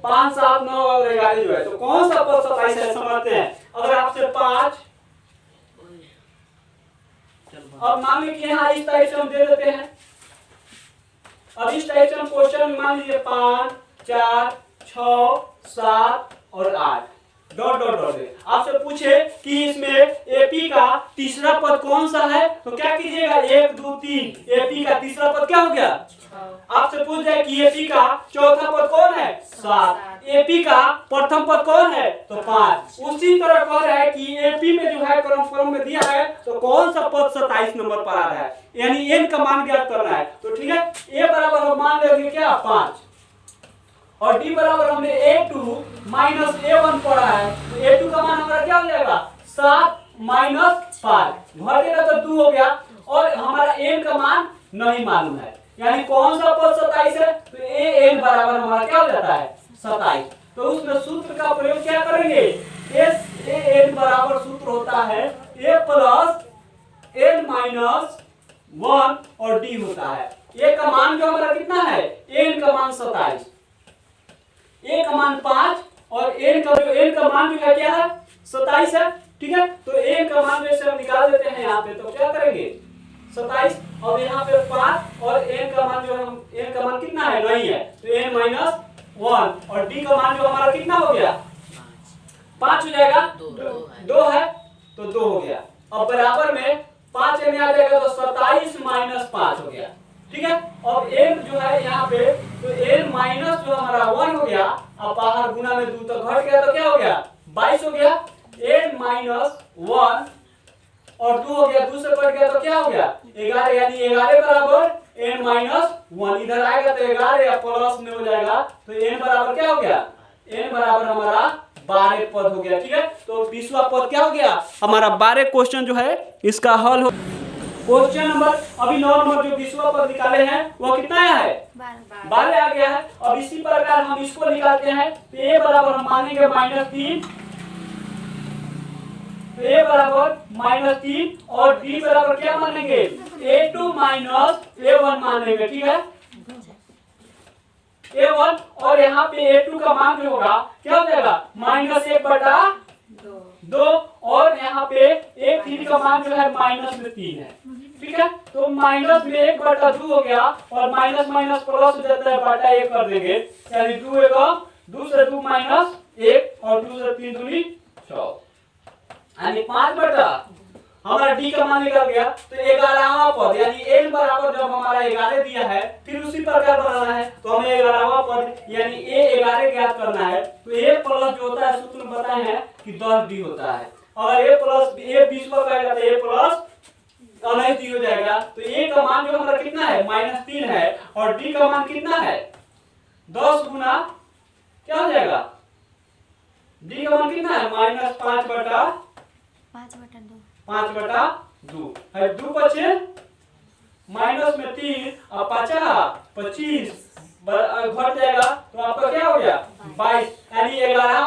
5 7 9 और 11 जो है, तो कौन सा पद 27 है समझते हैं। अगर आपसे 5, अब मान लीजिए कि यहाँ इस टाइप से हम दे देते हैं। अब इस टाइप से हम क्वेश्चन मान लीजिए 5 4 6 7 और 8 डॉट डॉट डॉट है। आपसे पूछे कि इसमें एपी का तीसरा पद कौन सा है, तो क्या कीजिएगा 1 2 3, एपी का तीसरा पद क्या हो गया। आपसे पूछ जाए कि एपी का चौथा पद कौन है 7, एपी का प्रथम पद कौन है तो 5। उसी तरह कह रहा है कि एपी में जो है क्रम में दिया है तो कौन सा पद 27 नंबर पर आ रहा है, यानी एन का मान ज्ञात करना है। तो ठीक है, ए बराबर हम मान लेंगे क्या 5 और डी बराबर हमने a2 माइनस a1 पढ़ा है, तो a2 का मान हमारा क्या हो जाएगा 7 माइनस 5 घटेगा तो 2 हो गया और हमारा n का मान नहीं मालूम है, यानी कौन सा पद 27 है तो an बराबर हमारा क्या हो जाता है 27। तो उसमें सूत्र का प्रयोग क्या करेंगे, an बराबर सूत्र होता है a प्लस n माइनस 1 और d होता है। a का मान जो हमारा कितना है, n का मान 27, a का मान 5 और n का मान जो है क्या है 27 है। ठीक है, तो n का मान जैसे हम निकाल देते हैं यहाँ पे, तो क्या करेंगे 27 और यहाँ पे 5 और n का मान जो है n का मान कितना है नहीं है, तो n माइनस 1 और d का मान जो हमारा कितना हो गया 5 हो जाएगा, 2 है तो 2 हो गया। अब बराबर में 5 n आ जाएगा तो 27 माइनस 5 हो गया। ठीक है, अब n जो है यहाँ पे तो n माइनस जो हमारा 1 हो गया, अब बाहर गुना में 2 तो घट गया तो क्या हो गया 22 हो गया। n माइनस 1 और 2 हो गया, 2 से कट गया तो क्या हो गया 11, यानी 11 बराबर n माइनस 1 इधर आएगा तो 11 या प्लस में हो जाएगा, तो n बराबर क्या हो गया n बराबर हमारा 12 पद हो गया। ठीक है, तो 20वां पद क्या हो गया हमारा 12 क्वेश्चन जो है इसका हल हो। क्वेश्चन नंबर अभी 9 नंबर जो 20वां पद निकाले हैं वो कितना है 12 आ गया है। अब इसी प्रकार हम इसको निकालते हैं तो a बराबर हम मानेंगे -3, तो a बराबर -3 और d बराबर क्या मानेंगे a2 माइनस a1 मानेंगे। ठीक है, a1 और यहाँ पे a2 का मान जो होगा क्या हो जाएगा -1/2 और यहाँ पे a3 का मान जो है -3 है। ठीक है, तो माइनस में 1/2 हो गया और माइनस माइनस प्लस हो जाता है बटा 1 कर देंगे, यानी 2 एकम 2 से 2 माइनस 1 और 2 से 3 दूनी 6, यानी 5 हमारा d का मान निकल गया। तो 11वां पद यानी n बराबर जब हमारा 11 दिया है फिर उसी प्रकार बनाना है, तो हमें 11वां पद यानी a11 ज्ञात करना है। तो a प्लस जो होता है सूत्र में बताए हैं कि 10d होता है। अगर a प्लस a 20वां कहेगा तो a प्लस अनैति हो जाएगा। तो a का मान जो हमारा कितना है -3 है और d का मान कितना है 10 गुना क्या हो जाएगा d का मान कितना है -5/2 है, 2 बचे माइनस में 3 और 5 25 घट जाएगा तो आपका क्या हो गया 22, यानी 11वां